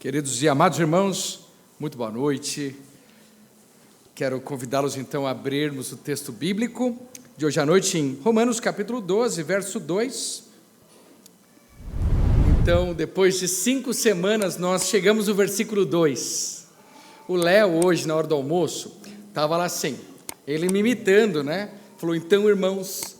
Queridos e amados irmãos, muito boa noite. Quero convidá-los então a abrirmos o texto bíblico de hoje à noite em Romanos capítulo 12, verso 2. Então, depois de 5 semanas, nós chegamos no versículo 2. O Léo, hoje, na hora do almoço, estava lá assim, ele me imitando, né? Falou, então, irmãos,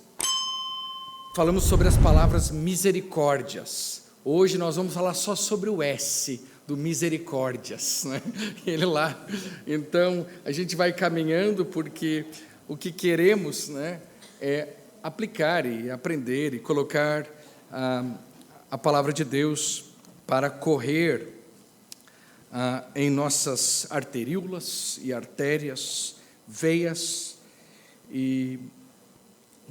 falamos sobre as palavras misericórdias. Hoje nós vamos falar só sobre o S, do misericórdias, né? Ele lá. Então, a gente vai caminhando porque o que queremos, né, é aplicar e aprender e colocar a palavra de Deus para correr em nossas arteríolas e artérias, veias, e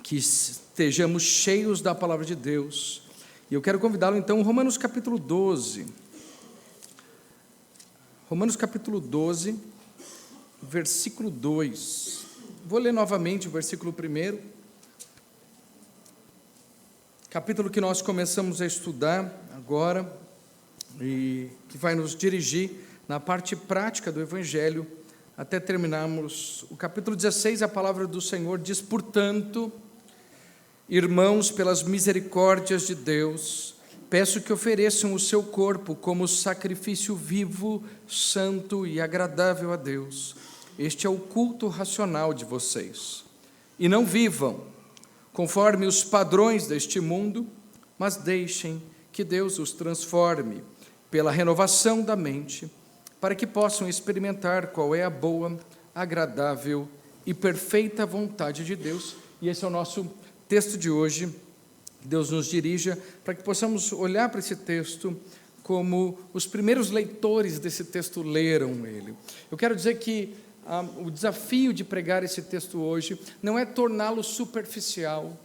que estejamos cheios da palavra de Deus. E eu quero convidá-lo então, Romanos capítulo 12. Romanos capítulo 12, versículo 2. Vou ler novamente o versículo 1. Capítulo que nós começamos a estudar agora e que vai nos dirigir na parte prática do Evangelho até terminarmos o capítulo 16. A palavra do Senhor diz, portanto, irmãos, pelas misericórdias de Deus, peço que ofereçam o seu corpo como sacrifício vivo, santo e agradável a Deus. Este é o culto racional de vocês. E não vivam conforme os padrões deste mundo, mas deixem que Deus os transforme pela renovação da mente, para que possam experimentar qual é a boa, agradável e perfeita vontade de Deus. E esse é o nosso texto de hoje. Deus nos dirija para que possamos olhar para esse texto como os primeiros leitores desse texto leram ele. Eu quero dizer que o desafio de pregar esse texto hoje não é torná-lo superficial.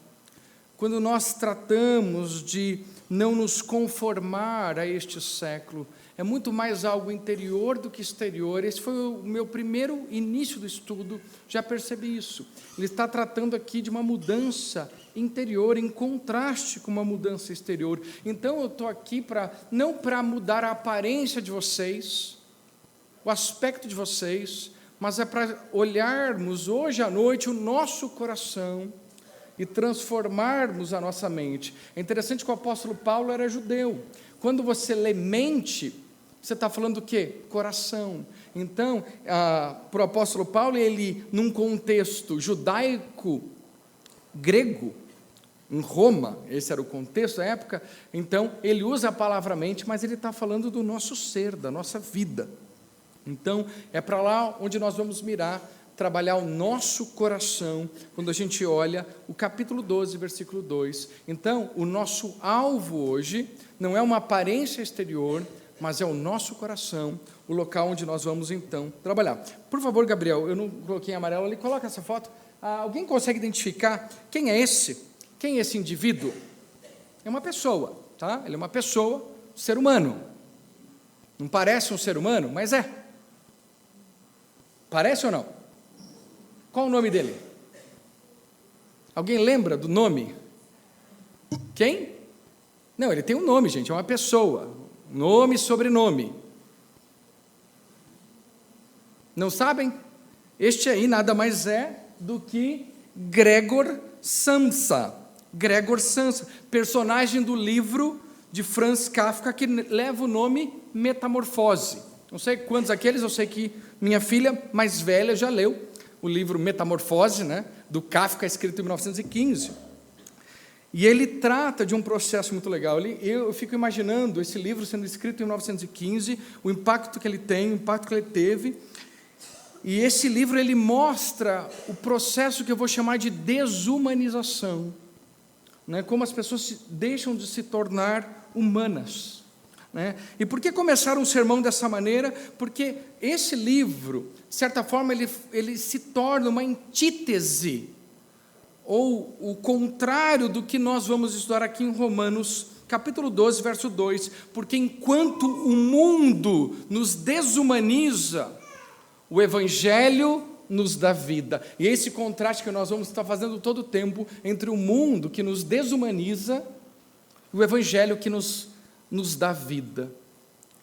Quando nós tratamos de não nos conformar a este século, é muito mais algo interior do que exterior. Esse foi o meu primeiro início do estudo, já percebi isso. Ele está tratando aqui de uma mudança interior, em contraste com uma mudança exterior. Então eu estou aqui não para mudar a aparência de vocês, o aspecto de vocês, mas é para olharmos hoje à noite o nosso coração e transformarmos a nossa mente. É interessante que o apóstolo Paulo era judeu. Quando você lê mente, você está falando do quê? Coração. Então, para o apóstolo Paulo, ele, num contexto judaico, grego, em Roma, esse era o contexto da época, então ele usa a palavra mente, mas ele está falando do nosso ser, da nossa vida. Então, é para lá onde nós vamos mirar, trabalhar o nosso coração, quando a gente olha o capítulo 12, versículo 2. Então, o nosso alvo hoje não é uma aparência exterior, mas é o nosso coração, o local onde nós vamos então trabalhar. Por favor, Gabriel, eu não coloquei em amarelo ali, coloca essa foto. Alguém consegue identificar quem é esse? Quem é esse indivíduo? É uma pessoa, tá? Ele é uma pessoa, ser humano. Não parece um ser humano, mas é. Parece ou não? Qual o nome dele? Alguém lembra do nome? Quem? Não, ele tem um nome, gente, é uma pessoa. Nome e sobrenome. Não sabem? Este aí nada mais é do que Gregor Samsa. Gregor Samsa, personagem do livro de Franz Kafka, que leva o nome Metamorfose. Não sei quantos aqueles, eu sei que minha filha mais velha já leu o livro Metamorfose, né, do Kafka, escrito em 1915. E ele trata de um processo muito legal. Eu fico imaginando esse livro sendo escrito em 1915, o impacto que ele tem, o impacto que ele teve. E esse livro ele mostra o processo que eu vou chamar de desumanização, né? Como as pessoas deixam de se tornar humanas, né? E por que começar um sermão dessa maneira? Porque esse livro, de certa forma, ele se torna uma antítese, ou o contrário do que nós vamos estudar aqui em Romanos, capítulo 12, verso 2, porque enquanto o mundo nos desumaniza, o Evangelho nos dá vida. E esse contraste que nós vamos estar fazendo todo o tempo entre o mundo que nos desumaniza e o Evangelho que nos dá vida.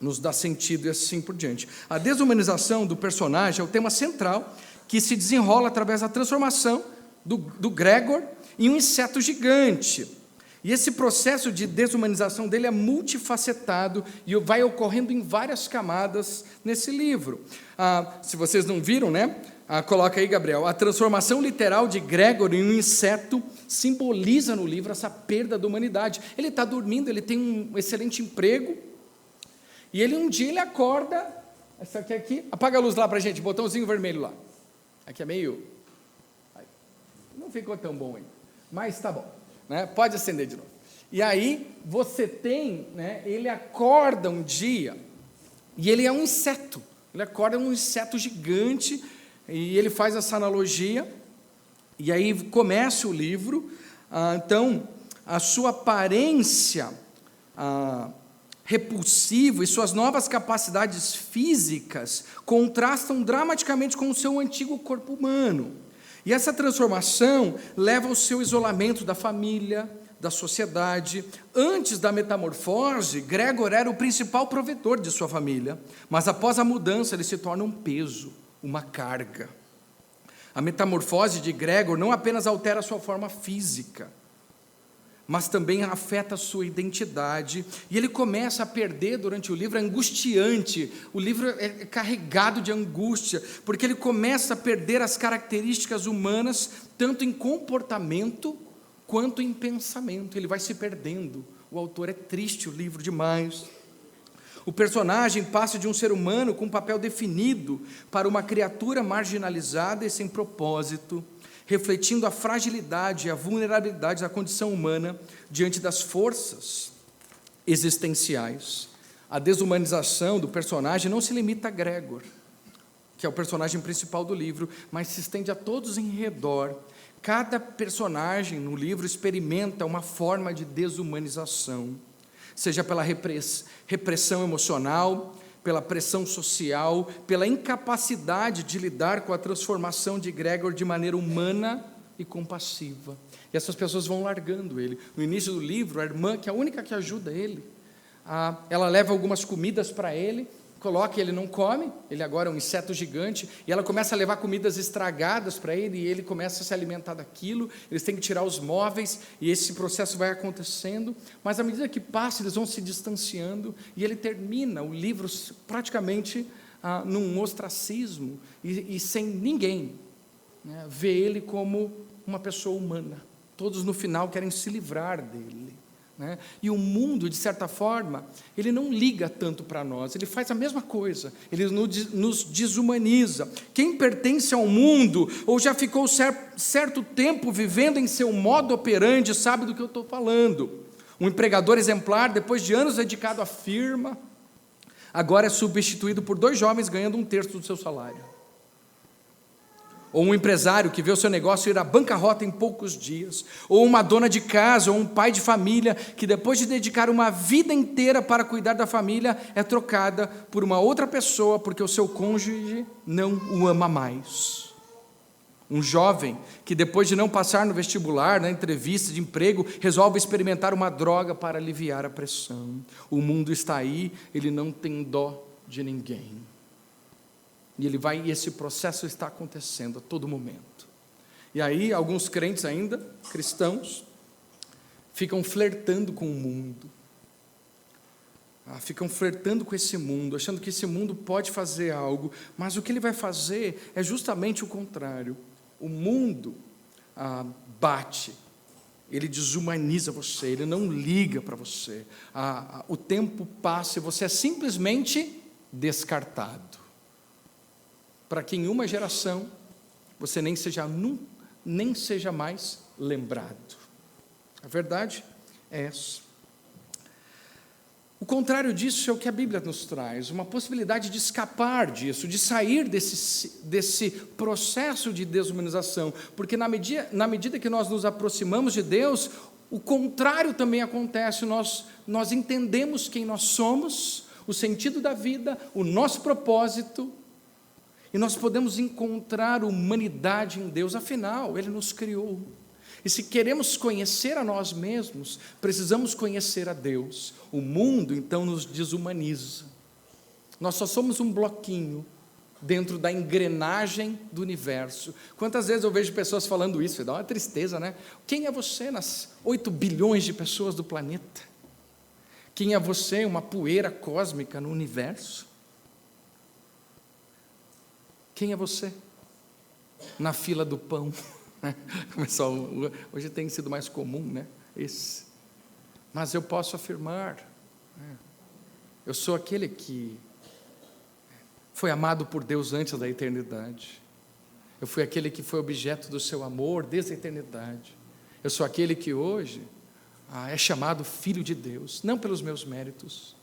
nos dá sentido e assim por diante. A desumanização do personagem é o tema central que se desenrola através da transformação do Gregor em um inseto gigante. E esse processo de desumanização dele é multifacetado e vai ocorrendo em várias camadas nesse livro. Se vocês não viram, né? Coloca aí, Gabriel. A transformação literal de Gregor em um inseto simboliza no livro essa perda da humanidade. Ele está dormindo, ele tem um excelente emprego, e um dia ele acorda. Essa aqui, apaga a luz lá para a gente, botãozinho vermelho lá. Aqui é meio... não ficou tão bom ainda, mas tá bom, né? Pode acender de novo. E aí você tem, né, ele acorda um dia, e ele é um inseto. Ele acorda um inseto gigante, e ele faz essa analogia, e aí começa o livro. Então, a sua aparência repulsiva e suas novas capacidades físicas contrastam dramaticamente com o seu antigo corpo humano. E essa transformação leva ao seu isolamento da família, da sociedade. Antes da metamorfose, Gregor era o principal provedor de sua família, mas após a mudança ele se torna um peso, uma carga. A metamorfose de Gregor não apenas altera a sua forma física, mas também afeta a sua identidade, e ele começa a perder durante o livro, é angustiante, o livro é carregado de angústia, porque ele começa a perder as características humanas, tanto em comportamento, quanto em pensamento, ele vai se perdendo. O autor é triste, o livro demais. O personagem passa de um ser humano com um papel definido, para uma criatura marginalizada e sem propósito, refletindo a fragilidade e a vulnerabilidade da condição humana diante das forças existenciais. A desumanização do personagem não se limita a Gregor, que é o personagem principal do livro, mas se estende a todos em redor. Cada personagem no livro experimenta uma forma de desumanização, seja pela repressão emocional, pela pressão social, pela incapacidade de lidar com a transformação de Gregor de maneira humana e compassiva. E essas pessoas vão largando ele. No início do livro, a irmã, que é a única que ajuda ele, ela leva algumas comidas para ele, coloca e ele não come, ele agora é um inseto gigante, e ela começa a levar comidas estragadas para ele, e ele começa a se alimentar daquilo. Eles têm que tirar os móveis, e esse processo vai acontecendo, mas à medida que passa, eles vão se distanciando, e ele termina o livro praticamente num ostracismo, e sem ninguém, né, ver ele como uma pessoa humana. Todos no final querem se livrar dele, né? E o mundo, de certa forma, ele não liga tanto para nós, ele faz a mesma coisa, ele nos desumaniza. Quem pertence ao mundo, ou já ficou certo tempo vivendo em seu modo operandi, sabe do que eu estou falando. Um empregador exemplar, depois de anos dedicado à firma, agora é substituído por 2 jovens ganhando 1/3 do seu salário. Ou um empresário que vê o seu negócio ir à bancarrota em poucos dias, ou uma dona de casa, ou um pai de família, que depois de dedicar uma vida inteira para cuidar da família, é trocada por uma outra pessoa, porque o seu cônjuge não o ama mais. Um jovem que depois de não passar no vestibular, na entrevista de emprego, resolve experimentar uma droga para aliviar a pressão. O mundo está aí, ele não tem dó de ninguém. E esse processo está acontecendo a todo momento. E aí, alguns crentes ainda, cristãos, ficam flertando com o mundo. Ficam flertando com esse mundo, achando que esse mundo pode fazer algo, mas o que ele vai fazer é justamente o contrário. O mundo bate, ele desumaniza você, ele não liga para você. O tempo passa e você é simplesmente descartado, para que em uma geração você nem seja mais lembrado. A verdade é essa. O contrário disso é o que a Bíblia nos traz, uma possibilidade de escapar disso, de sair desse processo de desumanização, porque na medida que nós nos aproximamos de Deus, o contrário também acontece. Nós entendemos quem nós somos, o sentido da vida, o nosso propósito, e nós podemos encontrar humanidade em Deus. Afinal, Ele nos criou. E se queremos conhecer a nós mesmos, precisamos conhecer a Deus. O mundo, então, nos desumaniza. Nós só somos um bloquinho dentro da engrenagem do universo. Quantas vezes eu vejo pessoas falando isso, dá uma tristeza, né? Quem é você nas 8 bilhões de pessoas do planeta? Quem é você, uma poeira cósmica no universo? Quem é você? Na fila do pão. Hoje tem sido mais comum, né? Esse. Mas eu posso afirmar, eu sou aquele que foi amado por Deus antes da eternidade. Eu fui aquele que foi objeto do seu amor desde a eternidade. Eu sou aquele que hoje é chamado Filho de Deus, não pelos meus méritos,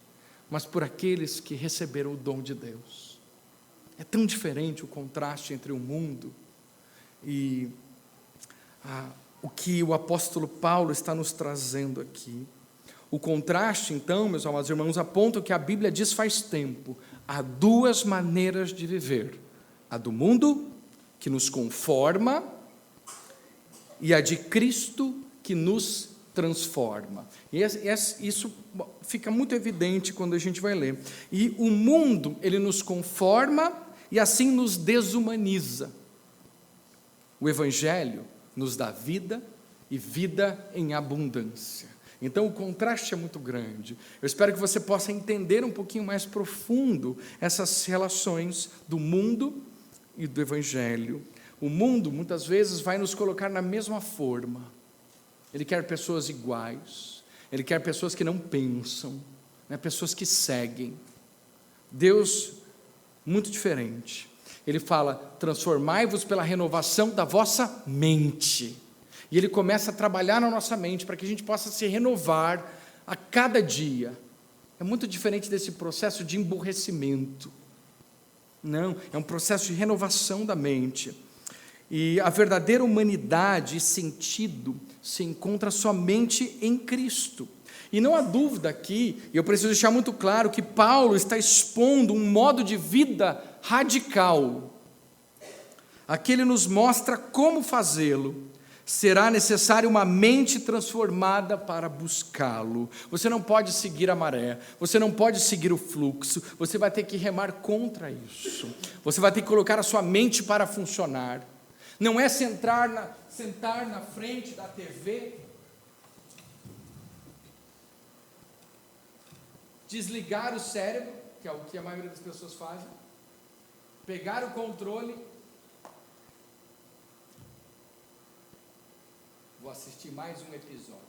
mas por aqueles que receberam o dom de Deus. É tão diferente o contraste entre o mundo e o que o apóstolo Paulo está nos trazendo aqui. O contraste, então, meus amados irmãos, aponta o que a Bíblia diz faz tempo: há 2 maneiras de viver: a do mundo, que nos conforma, e a de Cristo, que nos transforma. E isso fica muito evidente quando a gente vai ler. E o mundo, ele nos conforma e assim nos desumaniza. O Evangelho nos dá vida e vida em abundância. Então o contraste é muito grande. Eu espero que você possa entender um pouquinho mais profundo essas relações do mundo e do Evangelho. O mundo muitas vezes vai nos colocar na mesma forma. Ele quer pessoas iguais, ele quer pessoas que não pensam, né? Pessoas que seguem. Deus, muito diferente. Ele fala: transformai-vos pela renovação da vossa mente. E Ele começa a trabalhar na nossa mente para que a gente possa se renovar a cada dia. É muito diferente desse processo de emburrecimento. Não, é um processo de renovação da mente. E a verdadeira humanidade e sentido se encontra somente em Cristo. E não há dúvida aqui, e eu preciso deixar muito claro, que Paulo está expondo um modo de vida radical. Aqui ele nos mostra como fazê-lo. Será necessária uma mente transformada para buscá-lo. Você não pode seguir a maré, você não pode seguir o fluxo, você vai ter que remar contra isso. Você vai ter que colocar a sua mente para funcionar. Não é sentar na frente da TV, desligar o cérebro, que é o que a maioria das pessoas fazem, pegar o controle. Vou assistir mais um episódio.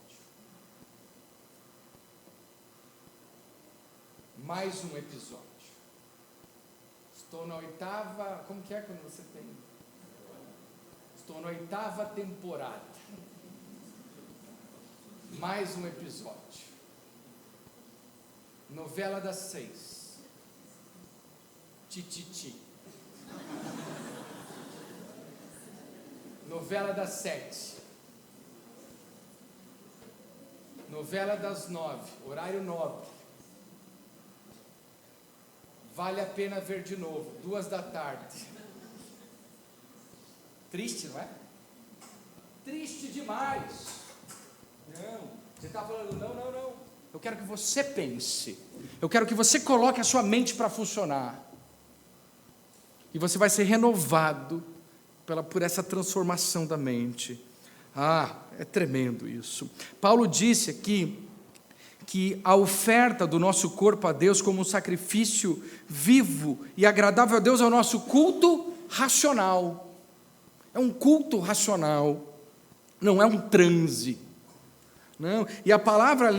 Mais um episódio. Estou na 8ª... Como que é quando você tem? Estou na 8ª temporada. Mais um episódio. Novela das 6. Tititi. Novela das 7. Novela das 9, horário nobre. Vale a pena ver de novo, 2h. Triste, não é? Triste demais. Não, você está falando, não. Eu quero que você pense. Eu quero que você coloque a sua mente para funcionar. E você vai ser renovado por essa transformação da mente. É tremendo isso. Paulo disse aqui que a oferta do nosso corpo a Deus como um sacrifício vivo e agradável a Deus é o nosso culto racional. É um culto racional, não é um transe. Não. E a palavra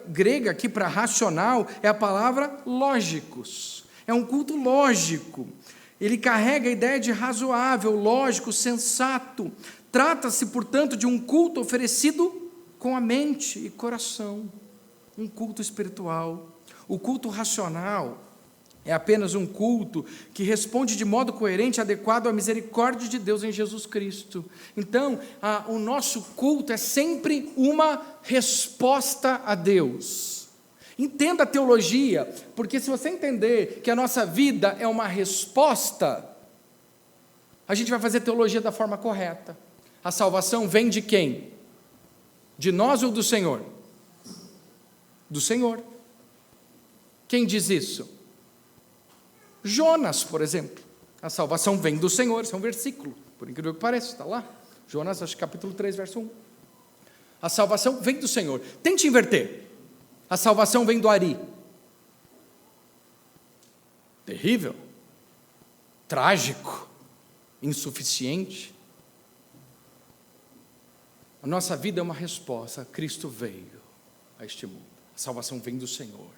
grega aqui para racional é a palavra lógicos. É um culto lógico. Ele carrega a ideia de razoável, lógico, sensato. Trata-se, portanto, de um culto oferecido com a mente e coração, um culto espiritual. O culto racional é apenas um culto que responde de modo coerente e adequado à misericórdia de Deus em Jesus Cristo. Então, o nosso culto é sempre uma resposta a Deus. Entenda a teologia, porque se você entender que a nossa vida é uma resposta, a gente vai fazer teologia da forma correta. A salvação vem de quem? De nós ou do Senhor? Do Senhor. Quem diz isso? Jonas, por exemplo. A salvação vem do Senhor, esse é um versículo, por incrível que pareça, está lá. Jonas, acho que capítulo 3, verso 1. A salvação vem do Senhor. Tente inverter. A salvação vem do Ari. Terrível. Trágico. Insuficiente. A nossa vida é uma resposta. Cristo veio a este mundo. A salvação vem do Senhor.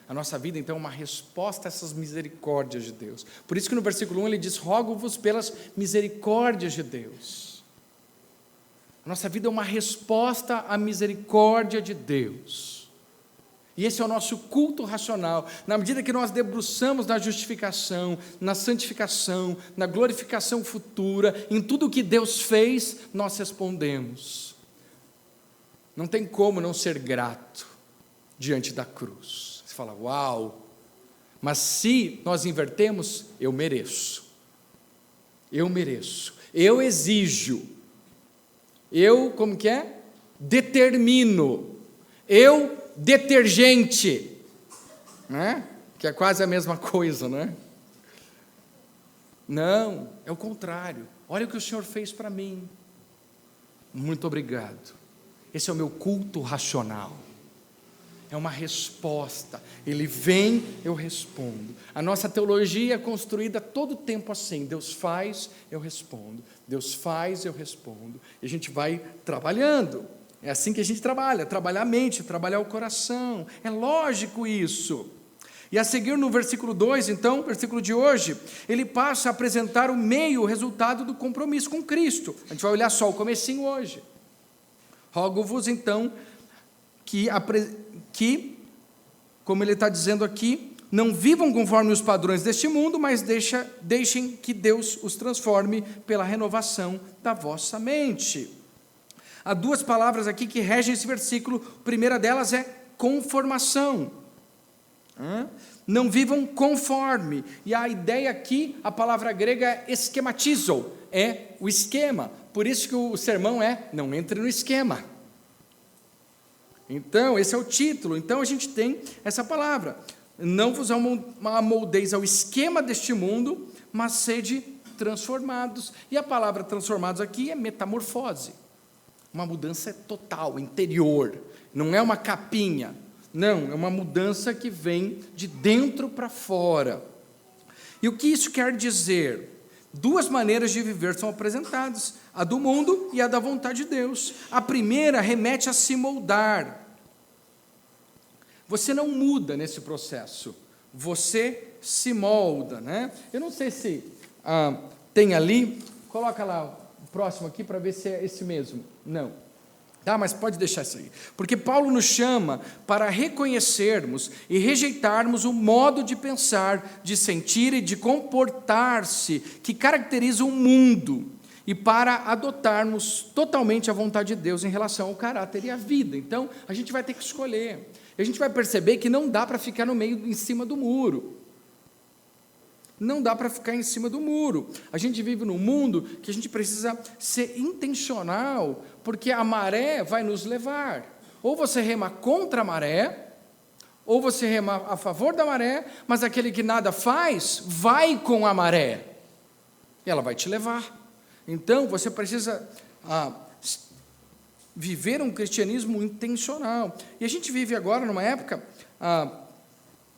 A nossa vida, então, é uma resposta a essas misericórdias de Deus. Por isso que no versículo 1 ele diz: rogo-vos pelas misericórdias de Deus. A nossa vida é uma resposta à misericórdia de Deus. E esse é o nosso culto racional. Na medida que nós debruçamos na justificação, na santificação, na glorificação futura, em tudo o que Deus fez, nós respondemos. Não tem como não ser grato diante da cruz. Você fala, uau! Mas se nós invertemos, eu mereço. Eu mereço. Eu exijo. Eu, como que é? Determino. Eu, detergente. Né? Que é quase a mesma coisa, né? Não, é o contrário. Olha o que o Senhor fez para mim. Muito obrigado. Esse é o meu culto racional. É uma resposta. Ele vem, eu respondo. A nossa teologia é construída todo tempo assim. Deus faz, eu respondo. Deus faz, eu respondo. E a gente vai trabalhando. É assim que a gente trabalha. Trabalhar a mente, trabalhar o coração. É lógico isso. E a seguir no versículo 2, então, versículo de hoje, ele passa a apresentar o meio, o resultado do compromisso com Cristo. A gente vai olhar só o comecinho hoje. Rogo-vos, então, que, como ele está dizendo aqui, não vivam conforme os padrões deste mundo, mas deixem que Deus os transforme pela renovação da vossa mente. Há duas palavras aqui que regem esse versículo. A primeira delas é conformação. Não vivam conforme. E a ideia aqui, a palavra grega é esquematizo, é o esquema. Por isso que o sermão é, não entre no esquema. Então, esse é o título. Então, a gente tem essa palavra. Não vos amoldeis ao esquema deste mundo, mas sede transformados. E a palavra transformados aqui é metamorfose. Uma mudança total, interior. Não é uma capinha. Não, é uma mudança que vem de dentro para fora. E o que isso quer dizer? Duas maneiras de viver são apresentadas, a do mundo e a da vontade de Deus. A primeira remete a se moldar. Você não muda nesse processo, você se molda, né? Eu não sei se tem ali, coloca lá o próximo aqui para ver se é esse mesmo. Não. Tá, mas pode deixar isso aí. Porque Paulo nos chama para reconhecermos e rejeitarmos o modo de pensar, de sentir e de comportar-se que caracteriza o mundo e para adotarmos totalmente a vontade de Deus em relação ao caráter e à vida. Então, a gente vai ter que escolher. A gente vai perceber que não dá para ficar no meio, em cima do muro. Não dá para ficar em cima do muro. A gente vive num mundo que a gente precisa ser intencional, porque a maré vai nos levar. Ou você rema contra a maré, ou você rema a favor da maré, mas aquele que nada faz, vai com a maré. E ela vai te levar. Então, você precisa viver um cristianismo intencional. E a gente vive agora numa época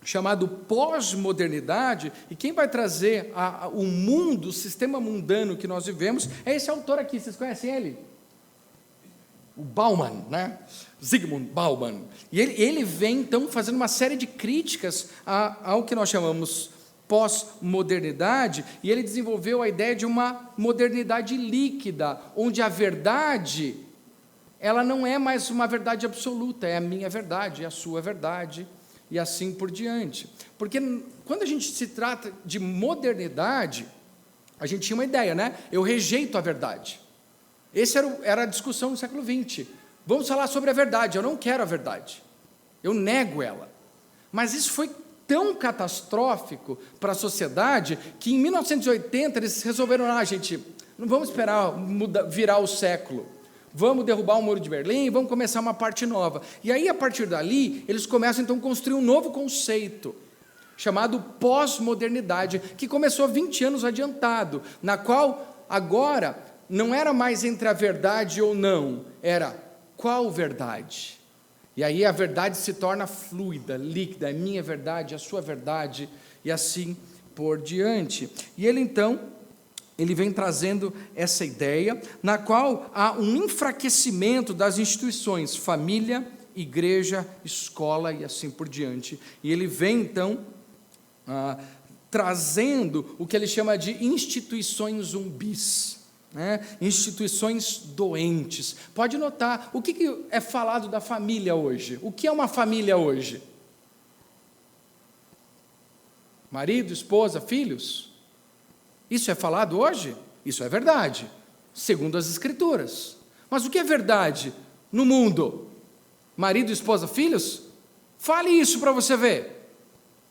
chamado pós-modernidade, e quem vai trazer o mundo, o sistema mundano que nós vivemos, é esse autor aqui, vocês conhecem ele? O Bauman, né? Zygmunt Bauman. E ele vem, então, fazendo uma série de críticas ao que nós chamamos pós-modernidade, e ele desenvolveu a ideia de uma modernidade líquida, onde a verdade, ela não é mais uma verdade absoluta, é a minha verdade, é a sua verdade, e assim por diante. Porque quando a gente se trata de modernidade, a gente tinha uma ideia, né? Eu rejeito a verdade. Essa era a discussão no século XX. Vamos falar sobre a verdade, eu não quero a verdade. Eu nego ela. Mas isso foi tão catastrófico para a sociedade, que em 1980 eles resolveram, gente, não vamos esperar virar o século. Vamos derrubar o Muro de Berlim, vamos começar uma parte nova. E aí, a partir dali, eles começam, então, a construir um novo conceito. chamado pós-modernidade, que começou 20 anos adiantado, na qual agora não era mais entre a verdade ou não, era qual verdade? E aí a verdade se torna fluida, líquida, é minha verdade, a sua verdade, e assim por diante. E ele então, ele vem trazendo essa ideia, na qual há um enfraquecimento das instituições, família, igreja, escola e assim por diante. E ele vem então trazendo o que ele chama de instituições zumbis, instituições doentes. Pode notar, o que é falado da família hoje? O que é uma família hoje? Marido, esposa, filhos? Isso é falado hoje? Isso é verdade, segundo as Escrituras. Mas o que é verdade no mundo? Marido, esposa, filhos? Fale isso para você ver.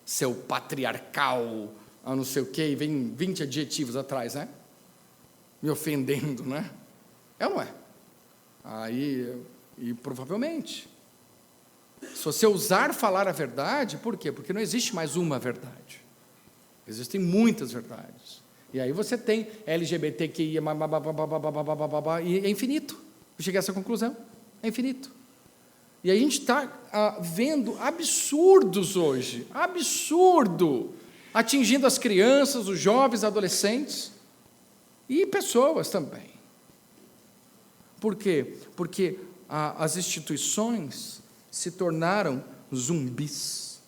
Seu patriarcal, não sei o quê, e vem 20 adjetivos atrás, né? Me ofendendo, né? É ou não é? E provavelmente, se você ousar falar a verdade, por quê? Porque não existe mais uma verdade. Existem muitas verdades. E aí você tem LGBTQIA, e é infinito. Eu cheguei a essa conclusão. É infinito. E a gente está vendo absurdos hoje. Absurdo. Atingindo as crianças, os jovens, adolescentes. E pessoas também. Por quê? Porque as instituições se tornaram zumbis,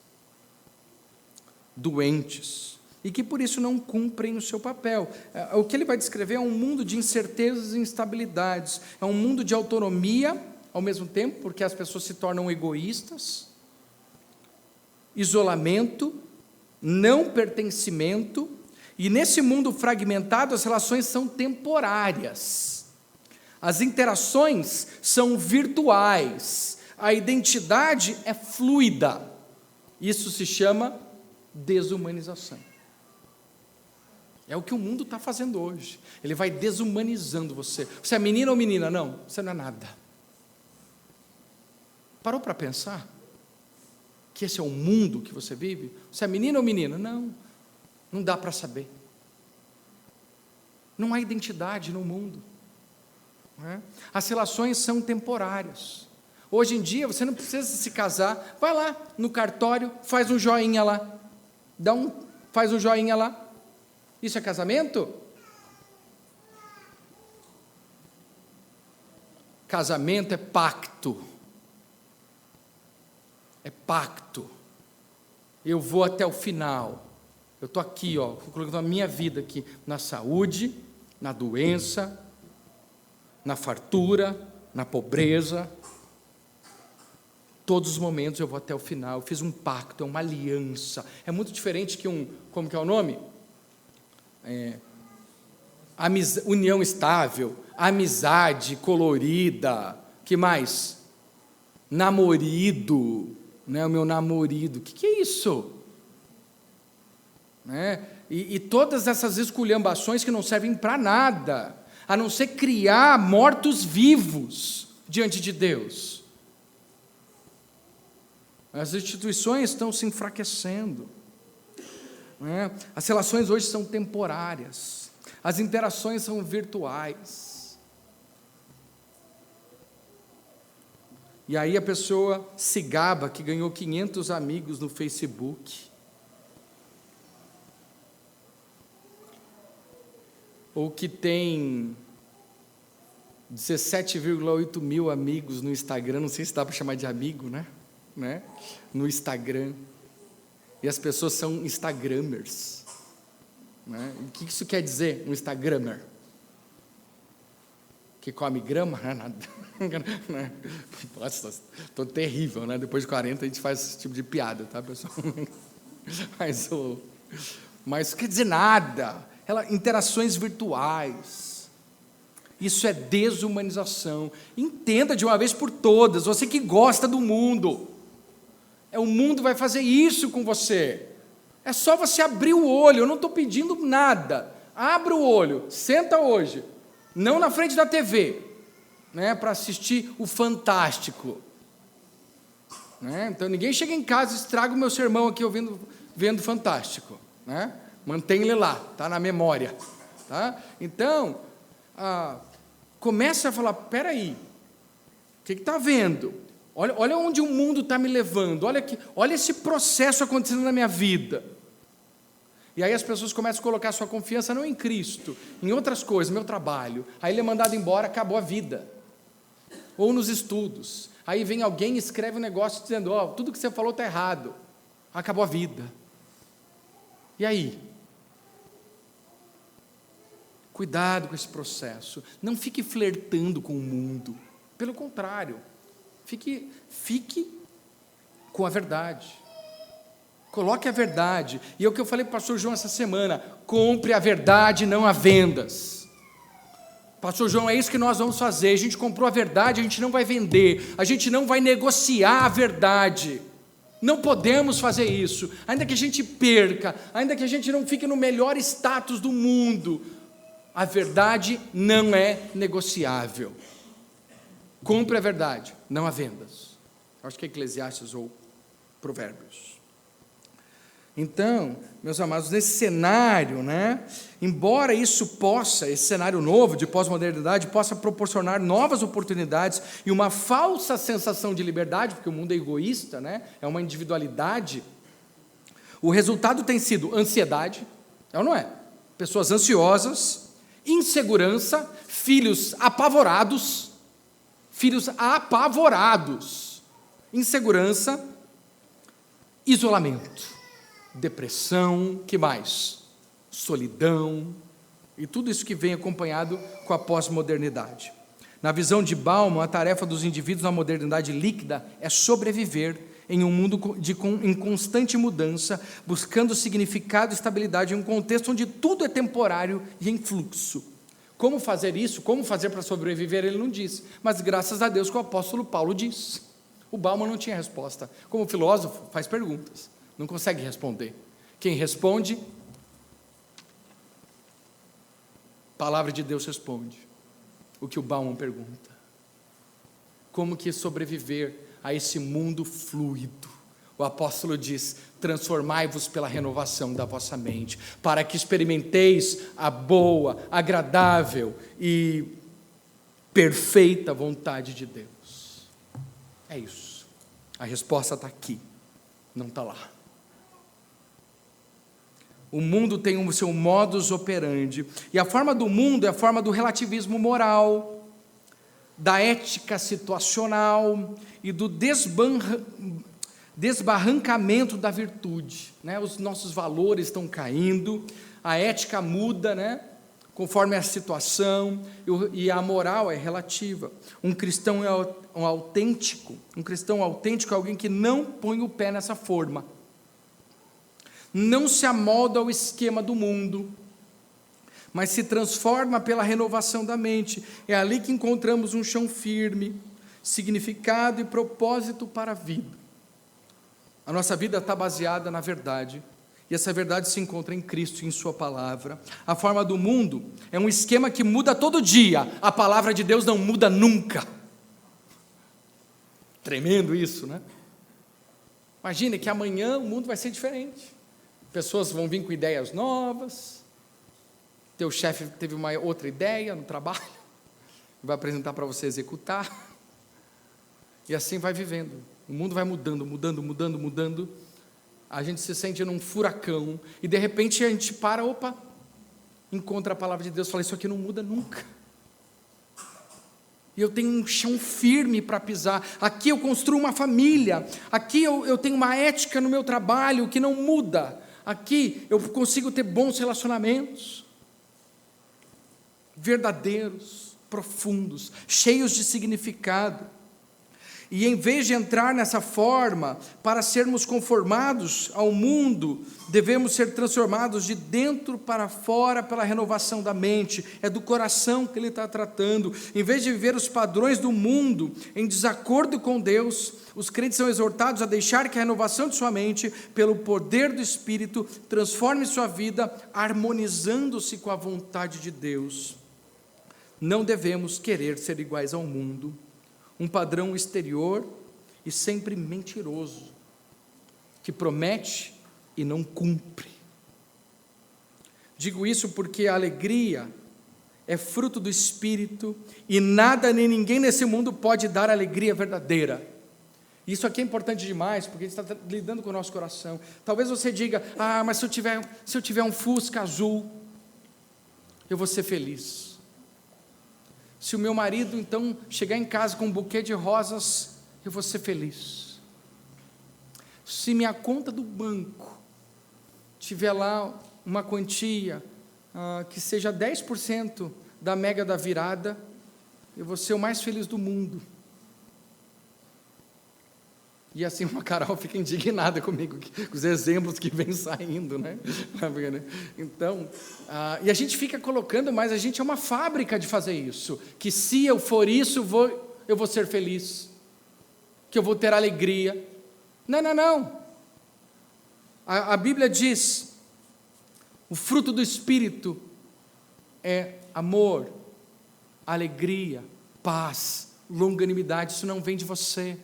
doentes, e que por isso não cumprem o seu papel. O que ele vai descrever é um mundo de incertezas e instabilidades, é um mundo de autonomia, ao mesmo tempo, porque as pessoas se tornam egoístas, isolamento, não pertencimento, e nesse mundo fragmentado, as relações são temporárias, as interações são virtuais, a identidade é fluida. Isso se chama desumanização. É o que o mundo está fazendo hoje. Ele vai desumanizando você. Você é menina ou menina? Não, você não é nada. Parou para pensar que esse é o mundo que você vive? Você é menina ou menina? Não. Não dá para saber. Não há identidade no mundo. Não é? As relações são temporárias. Hoje em dia, você não precisa se casar. Vai lá no cartório, faz um joinha lá. Faz um joinha lá. Isso é casamento? Casamento é pacto. É pacto. Eu vou até o final. Eu estou aqui, colocando a minha vida aqui, na saúde, na doença, na fartura, na pobreza. Todos os momentos eu vou até o final. Eu fiz um pacto, é uma aliança. É muito diferente que como que é o nome? União estável, amizade colorida. Que mais? Namorido, né? O meu namorido. O que é isso? E todas essas esculhambações que não servem para nada, a não ser criar mortos-vivos diante de Deus. As instituições estão se enfraquecendo. As relações hoje são temporárias. As interações são virtuais. E aí a pessoa se gaba que ganhou 500 amigos no Facebook. Ou que tem 17,8 mil amigos no Instagram, não sei se dá para chamar de amigo, né? No Instagram. E as pessoas são instagramers. O que isso quer dizer, um instagramer? Que come grama? Não é nada. Nossa, estou terrível, né? Depois de 40 a gente faz esse tipo de piada, tá, pessoal? Mas não quer dizer nada. Interações virtuais. Isso é desumanização. Entenda de uma vez por todas, você que gosta do mundo. O mundo vai fazer isso com você. É só você abrir o olho. Eu não estou pedindo nada. Abra o olho, senta hoje, não na frente da TV, para assistir o Fantástico. Então ninguém chega em casa e estraga o meu sermão aqui ouvindo vendo Fantástico, né? Mantém ele lá, está na memória, tá? Então, começa a falar, peraí, o que está vendo? Olha onde o mundo está me levando, olha esse processo acontecendo na minha vida. E aí as pessoas começam a colocar sua confiança não em Cristo, em outras coisas, meu trabalho. Aí ele é mandado embora, acabou a vida. Ou nos estudos. Aí vem alguém e escreve um negócio dizendo, tudo que você falou está errado. Acabou a vida. E aí? Cuidado com esse processo. Não fique flertando com o mundo. Pelo contrário, fique com a verdade. Coloque a verdade. E é o que eu falei para o pastor João essa semana: compre a verdade, não a vendas. Pastor João, é isso que nós vamos fazer. A gente comprou a verdade, a gente não vai vender, a gente não vai negociar a verdade. Não podemos fazer isso. Ainda que a gente perca, ainda que a gente não fique no melhor status do mundo, a verdade não é negociável. Compre a verdade, não a vendas. Acho que é Eclesiastes ou Provérbios. Então, meus amados, nesse cenário, embora esse cenário novo de pós-modernidade possa proporcionar novas oportunidades e uma falsa sensação de liberdade, porque o mundo é egoísta, é uma individualidade, o resultado tem sido ansiedade, é ou não é? Pessoas ansiosas, insegurança, filhos apavorados, insegurança, isolamento, depressão, que mais? Solidão, e tudo isso que vem acompanhado com a pós-modernidade. Na visão de Bauman, a tarefa dos indivíduos na modernidade líquida é sobreviver em um mundo em constante mudança, buscando significado e estabilidade em um contexto onde tudo é temporário e em fluxo. Como fazer isso? Como fazer para sobreviver? Ele não disse, mas graças a Deus que o apóstolo Paulo diz. O Bauman não tinha resposta. Como filósofo, faz perguntas. Não consegue responder. Quem responde? Palavra de Deus responde o que o Bauman pergunta. Como que sobreviver a esse mundo fluido? O apóstolo diz: transformai-vos pela renovação da vossa mente, para que experimenteis a boa, agradável e perfeita vontade de Deus. É isso. A resposta está aqui, não está lá. O mundo tem o seu modus operandi, e a forma do mundo é a forma do relativismo moral, da ética situacional e do desbarrancamento da virtude. Os nossos valores estão caindo, a ética muda, conforme a situação, e a moral é relativa. Um cristão autêntico é alguém que não põe o pé nessa forma, não se amolda ao esquema do mundo, mas se transforma pela renovação da mente. É ali que encontramos um chão firme, significado e propósito para a vida. A nossa vida está baseada na verdade, e essa verdade se encontra em Cristo e em sua palavra. A forma do mundo é um esquema que muda todo dia, a palavra de Deus não muda nunca. Tremendo isso, Imagine que amanhã o mundo vai ser diferente. Pessoas vão vir com ideias novas, teu chefe teve uma outra ideia no trabalho, vai apresentar para você executar, e assim vai vivendo. O mundo vai mudando, a gente se sente num furacão, e de repente a gente encontra a palavra de Deus e fala: isso aqui não muda nunca, e eu tenho um chão firme para pisar, aqui eu construo uma família, aqui eu tenho uma ética no meu trabalho que não muda, aqui eu consigo ter bons relacionamentos, verdadeiros, profundos, cheios de significado. E em vez de entrar nessa forma, para sermos conformados ao mundo, devemos ser transformados de dentro para fora pela renovação da mente. É do coração que ele está tratando. Em vez de viver os padrões do mundo em desacordo com Deus, os crentes são exortados a deixar que a renovação de sua mente, pelo poder do Espírito, transforme sua vida, harmonizando-se com a vontade de Deus. Não devemos querer ser iguais ao mundo, um padrão exterior e sempre mentiroso, que promete e não cumpre. Digo isso porque a alegria é fruto do Espírito e nada nem ninguém nesse mundo pode dar alegria verdadeira. Isso aqui é importante demais, porque a gente está lidando com o nosso coração. Talvez você diga, mas se eu tiver um Fusca azul, eu vou ser feliz. Se o meu marido, então, chegar em casa com um buquê de rosas, eu vou ser feliz. Se minha conta do banco tiver lá uma quantia que seja 10% da mega da virada, eu vou ser o mais feliz do mundo. E assim uma Carol fica indignada comigo, com os exemplos que vêm saindo, né? Então, e a gente fica colocando, mas a gente é uma fábrica de fazer isso, que se eu for isso, eu vou ser feliz, que eu vou ter alegria. Não. A Bíblia diz, o fruto do Espírito é amor, alegria, paz, longanimidade. Isso não vem de você,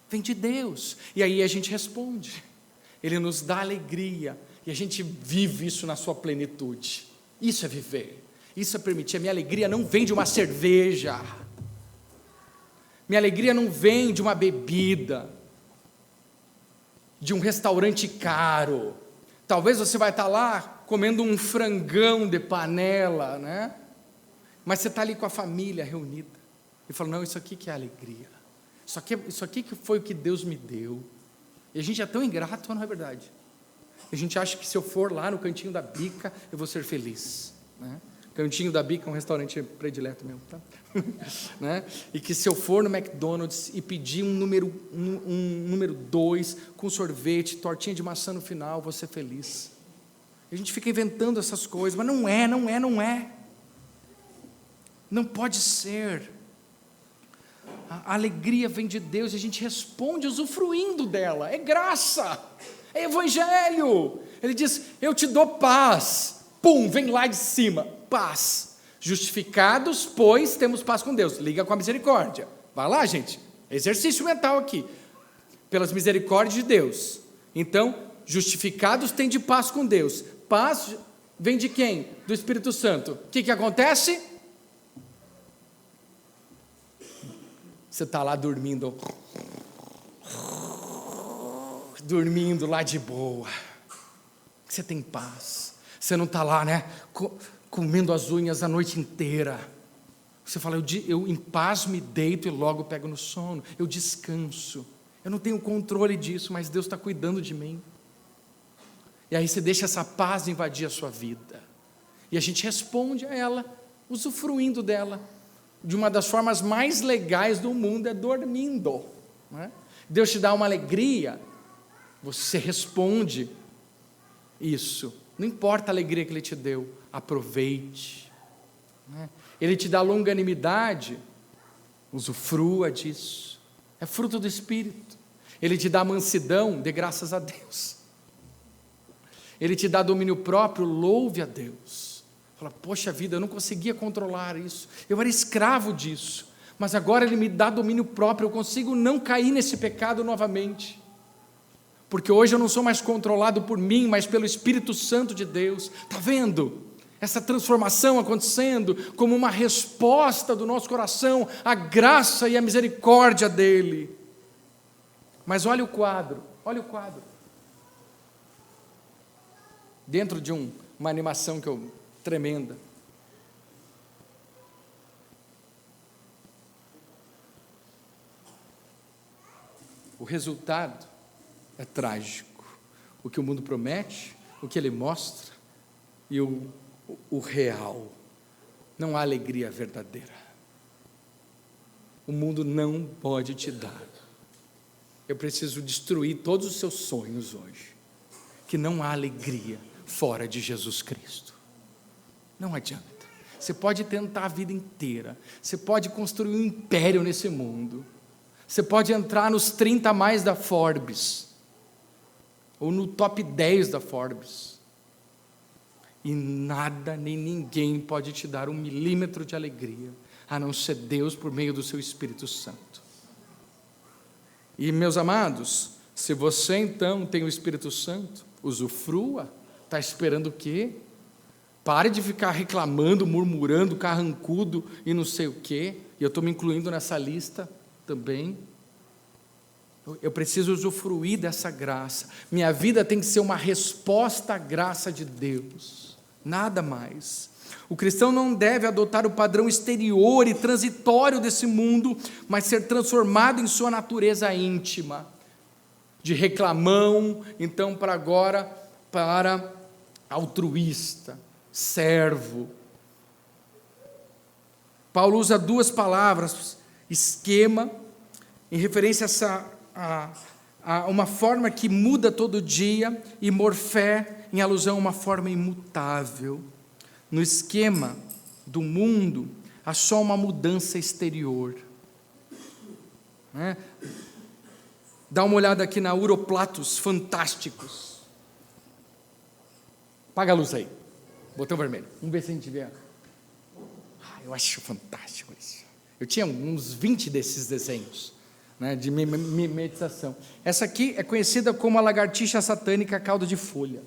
vem de Deus. E aí a gente responde, Ele nos dá alegria, e a gente vive isso na sua plenitude. Isso é viver, isso é permitir. A minha alegria não vem de uma cerveja, minha alegria não vem de uma bebida, de um restaurante caro. Talvez você vai estar lá comendo um frangão de panela, né? Mas você está ali com a família reunida, e fala, não, isso aqui que é alegria. Isso aqui que foi o que Deus me deu. E a gente é tão ingrato, não é verdade? A gente acha que se eu for lá no Cantinho da Bica, eu vou ser feliz, né? Cantinho da Bica é um restaurante predileto mesmo, tá? Né? E que se eu for no McDonald's e pedir um número 2 com sorvete, tortinha de maçã no final, vou ser feliz. A gente fica inventando essas coisas, mas não é. Não pode ser. A alegria vem de Deus e a gente responde usufruindo dela. É graça, é evangelho. Ele diz, eu te dou paz. Pum, vem lá de cima, paz. Justificados, pois temos paz com Deus. Liga com a misericórdia. Vai lá, gente, exercício mental aqui. Pelas misericórdias de Deus. Então, justificados têm de paz com Deus. Paz vem de quem? Do Espírito Santo. O que acontece? Você está lá dormindo lá de boa, você tem paz, você não está lá, né, comendo as unhas a noite inteira, você fala, eu em paz me deito e logo pego no sono, eu descanso, eu não tenho controle disso, mas Deus está cuidando de mim, e aí você deixa essa paz invadir a sua vida, e a gente responde a ela, usufruindo dela. De uma das formas mais legais do mundo é dormindo, né? Deus te dá uma alegria, você responde isso, não importa a alegria que Ele te deu, aproveite, né? Ele te dá longanimidade, usufrua disso, é fruto do Espírito. Ele te dá mansidão, dê graças a Deus. Ele te dá domínio próprio, louve a Deus. Fala, poxa vida, eu não conseguia controlar isso, eu era escravo disso, mas agora Ele me dá domínio próprio, eu consigo não cair nesse pecado novamente, porque hoje eu não sou mais controlado por mim, mas pelo Espírito Santo de Deus. Está vendo? Essa transformação acontecendo como uma resposta do nosso coração à graça e à misericórdia dEle. Mas olha o quadro, dentro de uma animação tremenda. O resultado é trágico. O que o mundo promete, o que ele mostra e o real. Não há alegria verdadeira. O mundo não pode te dar. Eu preciso destruir todos os seus sonhos hoje. Que não há alegria fora de Jesus Cristo. Não adianta. Você pode tentar a vida inteira, você pode construir um império nesse mundo, você pode entrar nos 30 mais da Forbes, ou no top 10 da Forbes, e nada nem ninguém pode te dar 1 milímetro de alegria, a não ser Deus por meio do seu Espírito Santo. E meus amados, Se você então tem o Espírito Santo, usufrua. Está esperando o quê? Pare de ficar reclamando, murmurando, carrancudo e não sei o quê. E eu estou me incluindo nessa lista também. Eu preciso usufruir dessa graça. Minha vida tem que ser uma resposta à graça de Deus, nada mais. O cristão não deve adotar o padrão exterior e transitório desse mundo, mas ser transformado em sua natureza íntima, de reclamão, então para agora, para altruísta, servo. Paulo usa duas palavras, esquema, em referência a uma forma que muda todo dia, e morfé, em alusão a uma forma imutável. No esquema do mundo, há só uma mudança exterior. Dá uma olhada aqui na Uroplatos Fantásticos. Apaga a luz aí, botão vermelho. Vamos ver se a gente vê. Eu acho fantástico isso. Eu tinha uns 20 desses desenhos, de meditação. Essa aqui é conhecida como a lagartixa satânica cauda de folha.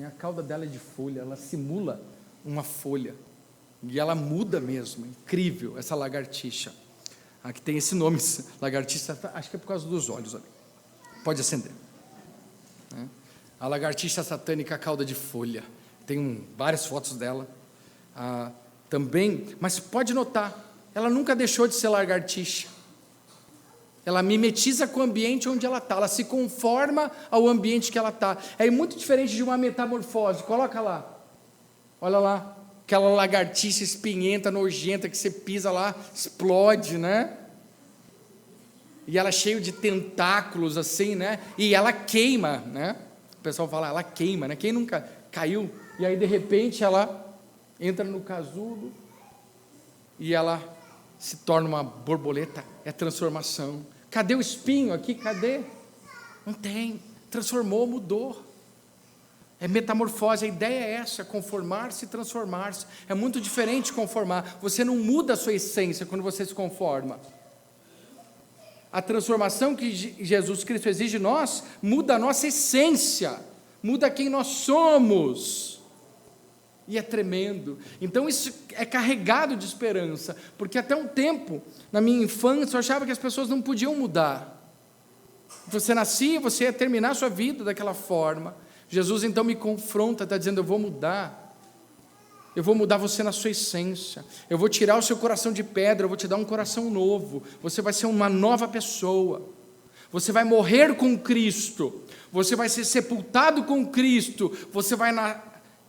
A cauda dela é de folha, ela simula uma folha, e ela muda mesmo, incrível essa lagartixa. Aqui tem esse nome, lagartixa, acho que é por causa dos olhos ali. Pode acender. A lagartixa satânica cauda de folha, tem várias fotos dela também, mas pode notar, ela nunca deixou de ser lagartixa. Ela mimetiza com o ambiente onde ela está, ela se conforma ao ambiente que ela está. É muito diferente de uma metamorfose. Coloca lá, olha lá, aquela lagartixa espinhenta, nojenta, que você pisa lá, explode, E ela é cheia de tentáculos, assim, E ela queima, O pessoal fala, ela queima, Quem nunca caiu? E aí, de repente, ela entra no casulo e ela se torna uma borboleta. É transformação. Cadê o espinho aqui? Cadê? Não tem. Transformou, mudou. É metamorfose, a ideia é essa, conformar-se e transformar-se. É muito diferente de conformar. Você não muda a sua essência quando você se conforma. A transformação que Jesus Cristo exige de nós, muda a nossa essência, muda quem nós somos. E é tremendo. Então isso é carregado de esperança, porque até um tempo, na minha infância, eu achava que as pessoas não podiam mudar. Você nascia, você ia terminar a sua vida daquela forma. Jesus então me confronta, está dizendo, eu vou mudar você na sua essência, eu vou tirar o seu coração de pedra, eu vou te dar um coração novo, você vai ser uma nova pessoa, você vai morrer com Cristo, você vai ser sepultado com Cristo, você vai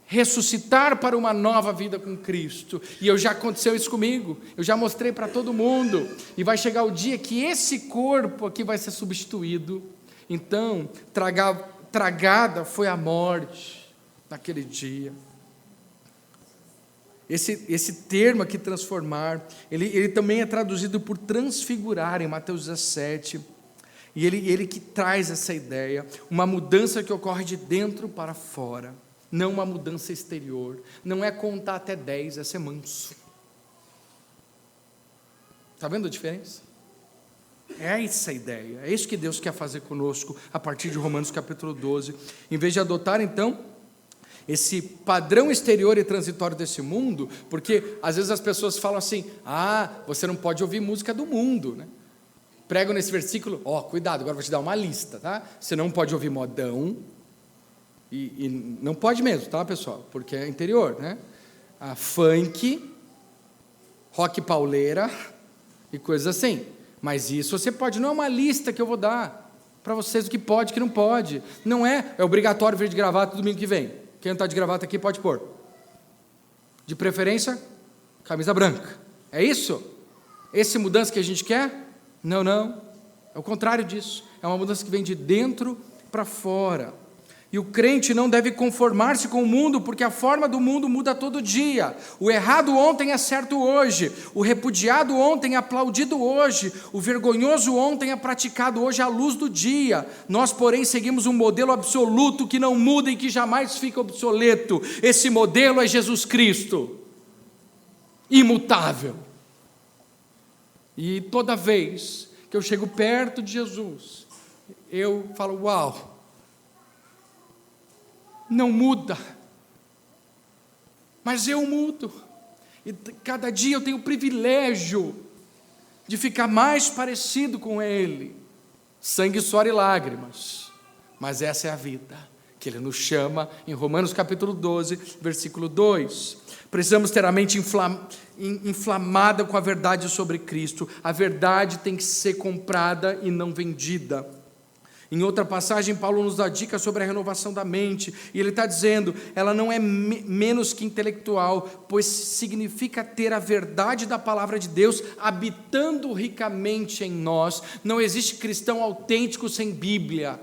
ressuscitar para uma nova vida com Cristo, e já aconteceu isso comigo, eu já mostrei para todo mundo, e vai chegar o dia que esse corpo aqui vai ser substituído. Então, tragada foi a morte naquele dia. Esse termo aqui, transformar, ele também é traduzido por transfigurar em Mateus 17, e ele que traz essa ideia, uma mudança que ocorre de dentro para fora, não uma mudança exterior, não é contar até 10, é ser manso. Está vendo a diferença? É essa a ideia, é isso que Deus quer fazer conosco, a partir de Romanos capítulo 12, em vez de adotar então, esse padrão exterior e transitório desse mundo, porque às vezes as pessoas falam assim, você não pode ouvir música do mundo, Pregam nesse versículo, cuidado, agora vou te dar uma lista, tá? Você não pode ouvir modão, e não pode mesmo, tá, pessoal? Porque é interior, funk, rock pauleira e coisas assim. Mas isso você pode, não é uma lista que eu vou dar para vocês o que pode e o que não pode. Não é obrigatório vir de gravata domingo que vem. Quem não está de gravata aqui pode pôr. De preferência, camisa branca. É isso? Essa mudança que a gente quer? Não. É o contrário disso. É uma mudança que vem de dentro para fora. E o crente não deve conformar-se com o mundo, porque a forma do mundo muda todo dia. O errado ontem é certo hoje. O repudiado ontem é aplaudido hoje. O vergonhoso ontem é praticado hoje à luz do dia. Nós, porém, seguimos um modelo absoluto que não muda e que jamais fica obsoleto. Esse modelo é Jesus Cristo, imutável. E toda vez que eu chego perto de Jesus, eu falo, uau, não muda, mas eu mudo, e cada dia eu tenho o privilégio de ficar mais parecido com Ele. Sangue, suor e lágrimas, mas essa é a vida que Ele nos chama em Romanos capítulo 12, versículo 2. Precisamos ter a mente inflamada com a verdade sobre Cristo. A verdade tem que ser comprada e não vendida. Em outra passagem, Paulo nos dá dicas sobre a renovação da mente, e ele está dizendo, ela não é menos que intelectual, pois significa ter a verdade da palavra de Deus habitando ricamente em nós. Não existe cristão autêntico sem Bíblia.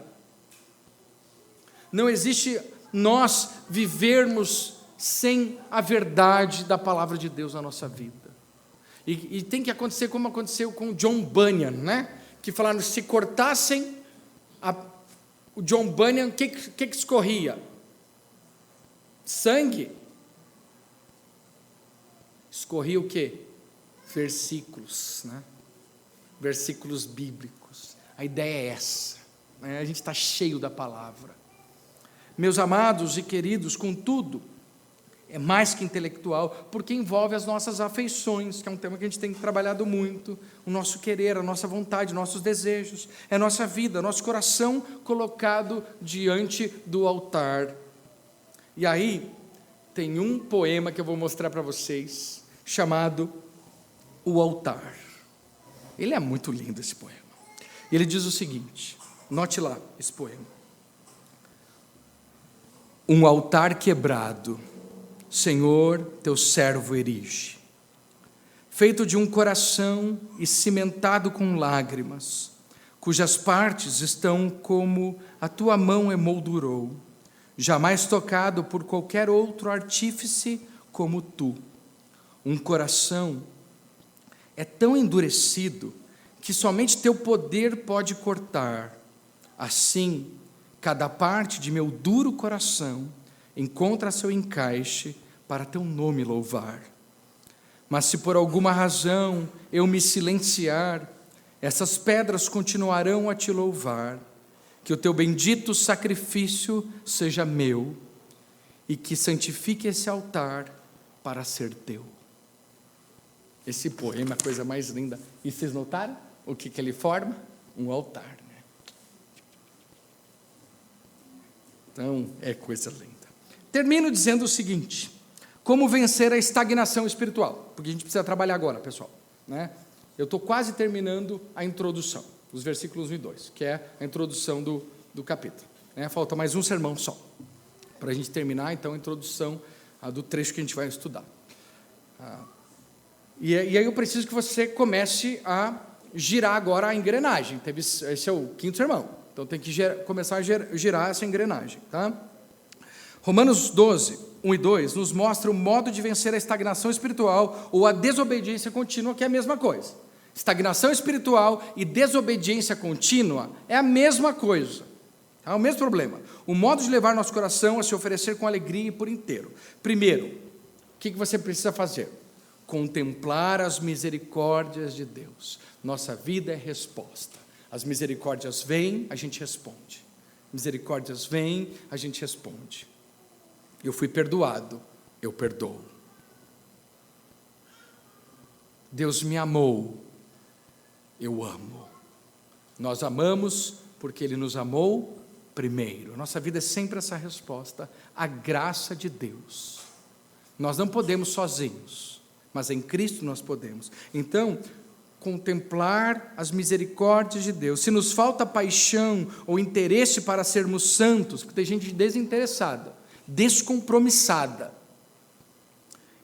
Não existe nós vivermos sem a verdade da palavra de Deus na nossa vida. E tem que acontecer como aconteceu com John Bunyan, né? Que falaram, se cortassem o John Bunyan, o que escorria? Sangue. Escorria o quê? Versículos, né? Versículos bíblicos. A ideia é essa, né? A gente está cheio da palavra. Meus amados e queridos, contudo, é mais que intelectual, porque envolve as nossas afeições, que é um tema que a gente tem trabalhado muito, o nosso querer, a nossa vontade, nossos desejos, é a nossa vida, nosso coração colocado diante do altar. E aí, tem um poema que eu vou mostrar para vocês, chamado O Altar. Ele é muito lindo, esse poema. Ele diz o seguinte, note lá esse poema. Um altar quebrado, Senhor, teu servo erige, feito de um coração e cimentado com lágrimas, cujas partes estão como a tua mão emoldurou, jamais tocado por qualquer outro artífice como tu. Um coração é tão endurecido que somente teu poder pode cortar. Assim, cada parte de meu duro coração encontra seu encaixe para teu nome louvar. Mas se por alguma razão eu me silenciar, essas pedras continuarão a te louvar. Que o teu bendito sacrifício seja meu e que santifique esse altar para ser teu. Esse poema é a coisa mais linda. E vocês notaram o que ele forma? Um altar, né? Então, é coisa linda. Termino dizendo o seguinte, como vencer a estagnação espiritual, porque a gente precisa trabalhar agora, pessoal, né? Eu estou quase terminando a introdução, os versículos 1 e 2, que é a introdução do capítulo, né? Falta mais um sermão só, para a gente terminar, então, a introdução do trecho que a gente vai estudar. E aí eu preciso que você comece a girar agora a engrenagem. Esse é o quinto sermão, então tem que começar a girar essa engrenagem, tá? Romanos 12, 1 e 2 nos mostra o modo de vencer a estagnação espiritual ou a desobediência contínua, que é a mesma coisa. Estagnação espiritual e desobediência contínua é a mesma coisa, é o mesmo problema. O modo de levar nosso coração a se oferecer com alegria e por inteiro. Primeiro, o que você precisa fazer? Contemplar as misericórdias de Deus. Nossa vida é resposta. As misericórdias vêm, a gente responde. Misericórdias vêm, a gente responde. Eu fui perdoado, eu perdoo. Deus me amou, eu amo. Nós amamos porque Ele nos amou primeiro. Nossa vida é sempre essa resposta, a graça de Deus. Nós não podemos sozinhos, mas em Cristo nós podemos. Então, contemplar as misericórdias de Deus. Se nos falta paixão ou interesse para sermos santos, porque tem gente desinteressada, descompromissada.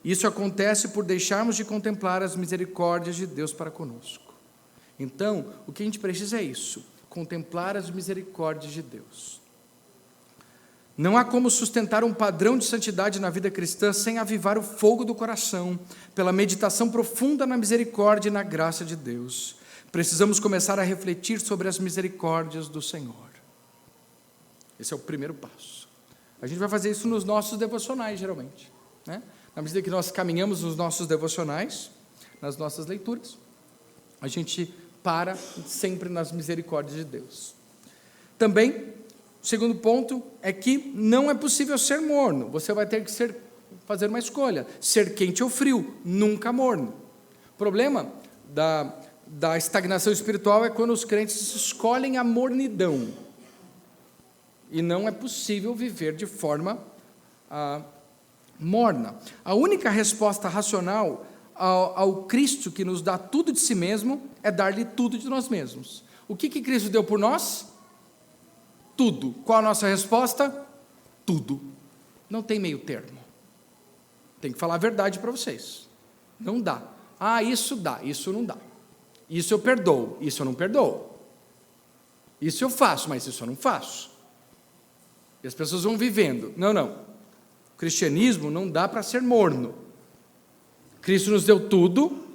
Isso acontece por deixarmos de contemplar as misericórdias de Deus para conosco. Então, o que a gente precisa é isso, contemplar as misericórdias de Deus. Não há como sustentar um padrão de santidade na vida cristã sem avivar o fogo do coração, pela meditação profunda na misericórdia e na graça de Deus. Precisamos começar a refletir sobre as misericórdias do Senhor. Esse é o primeiro passo. A gente vai fazer isso nos nossos devocionais, geralmente, né? Na medida que nós caminhamos nos nossos devocionais, nas nossas leituras, a gente para sempre nas misericórdias de Deus. Também, o segundo ponto é que não é possível ser morno. Você vai ter que fazer uma escolha, ser quente ou frio, nunca morno. O problema da estagnação espiritual é quando os crentes escolhem a mornidão. E não é possível viver de forma morna. A única resposta racional ao Cristo que nos dá tudo de si mesmo é dar-lhe tudo de nós mesmos. O que Cristo deu por nós? Tudo. Qual a nossa resposta? Tudo. Não tem meio termo. Tem que falar a verdade para vocês. Não dá. Isso dá, isso não dá. Isso eu perdoo, isso eu não perdoo. Isso eu faço, mas isso eu não faço. E as pessoas vão vivendo. Não. O cristianismo não dá para ser morno. Cristo nos deu tudo,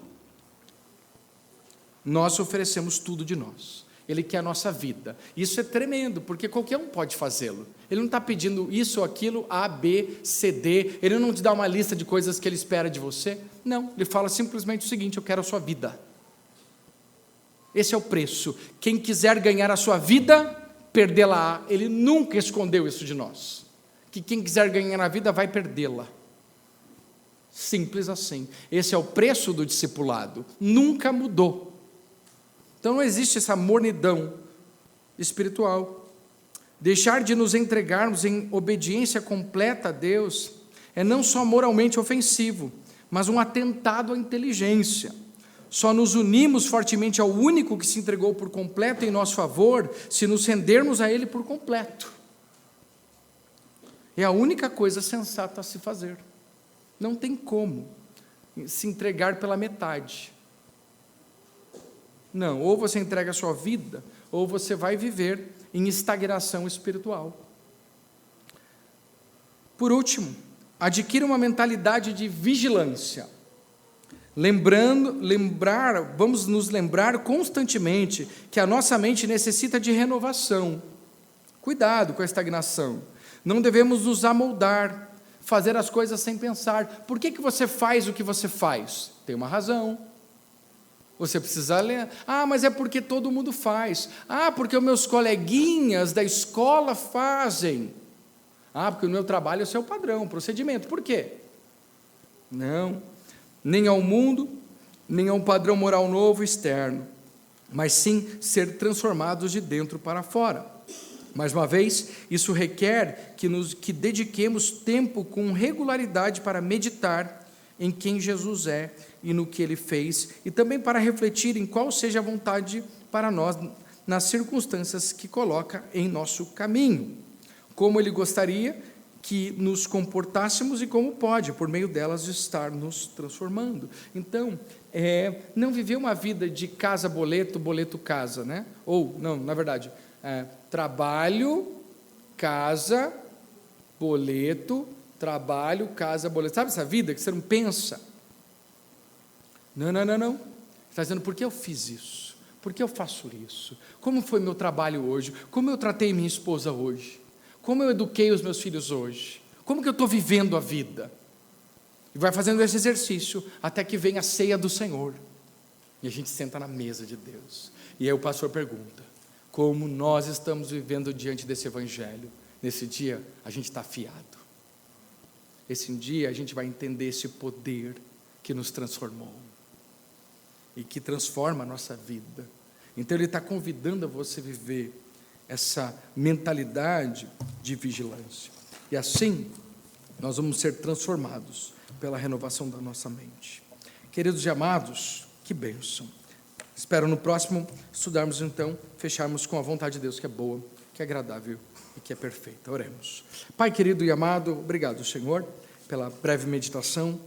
nós oferecemos tudo de nós. Ele quer a nossa vida. Isso é tremendo, porque qualquer um pode fazê-lo. Ele não está pedindo isso ou aquilo, A, B, C, D. Ele não te dá uma lista de coisas que ele espera de você. Não, ele fala simplesmente o seguinte: eu quero a sua vida. Esse é o preço. Quem quiser ganhar a sua vida, perdê-la-á. Ele nunca escondeu isso de nós. Que quem quiser ganhar a vida vai perdê-la. Simples assim. Esse é o preço do discipulado. Nunca mudou. Então não existe essa mornidão espiritual. Deixar de nos entregarmos em obediência completa a Deus é não só moralmente ofensivo, mas um atentado à inteligência. Só nos unimos fortemente ao único que se entregou por completo em nosso favor, se nos rendermos a Ele por completo. É a única coisa sensata a se fazer. Não tem como se entregar pela metade. Não, ou você entrega a sua vida, ou você vai viver em estagnação espiritual. Por último, adquira uma mentalidade de vigilância. Vamos nos lembrar constantemente que a nossa mente necessita de renovação. Cuidado com a estagnação. Não devemos nos amoldar, fazer as coisas sem pensar. Por que você faz o que você faz? Tem uma razão. Você precisa ler. Mas é porque todo mundo faz. Porque os meus coleguinhas da escola fazem. Porque o meu trabalho é o seu padrão, procedimento. Por quê? Não. Nem ao mundo, nem a um padrão moral novo externo, mas sim ser transformados de dentro para fora. Mais uma vez, isso requer que dediquemos tempo com regularidade para meditar em quem Jesus é e no que Ele fez, e também para refletir em qual seja a vontade para nós nas circunstâncias que coloca em nosso caminho, como Ele gostaria que nos comportássemos e como pode, por meio delas, estar nos transformando. Então, não viver uma vida de casa, boleto, boleto, casa, né? Ou, não, na verdade, trabalho, casa, boleto, trabalho, casa, boleto. Sabe essa vida que você não pensa? Não. Você está dizendo, por que eu fiz isso? Por que eu faço isso? Como foi meu trabalho hoje? Como eu tratei minha esposa hoje? Como eu eduquei os meus filhos hoje? Como que eu estou vivendo a vida? E vai fazendo esse exercício até que vem a ceia do Senhor. E a gente senta na mesa de Deus. E aí o pastor pergunta, como nós estamos vivendo diante desse evangelho? Nesse dia, a gente está afiado. Esse dia, a gente vai entender esse poder que nos transformou. E que transforma a nossa vida. Então, Ele está convidando a você viver essa mentalidade de vigilância. E assim, nós vamos ser transformados pela renovação da nossa mente. Queridos e amados, que bênção. Espero no próximo estudarmos então, fecharmos com a vontade de Deus, que é boa, que é agradável e que é perfeita. Oremos. Pai querido e amado, obrigado, Senhor, pela breve meditação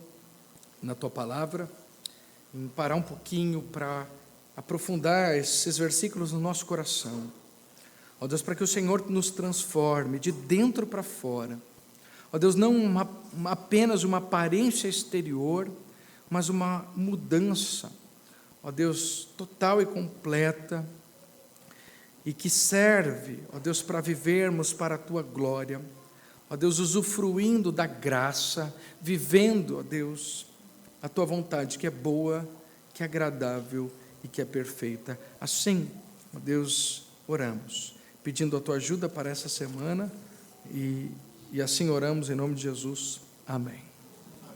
na Tua Palavra, em parar um pouquinho para aprofundar esses versículos no nosso coração. Ó Deus, para que o Senhor nos transforme de dentro para fora. Ó Deus, não apenas uma aparência exterior, mas uma mudança, ó Deus, total e completa, e que serve, ó Deus, para vivermos para a Tua glória. Ó Deus, usufruindo da graça, vivendo, ó Deus, a Tua vontade, que é boa, que é agradável e que é perfeita. Assim, ó Deus, oramos. pedindo a tua ajuda para essa semana, e assim oramos em nome de Jesus. Amém.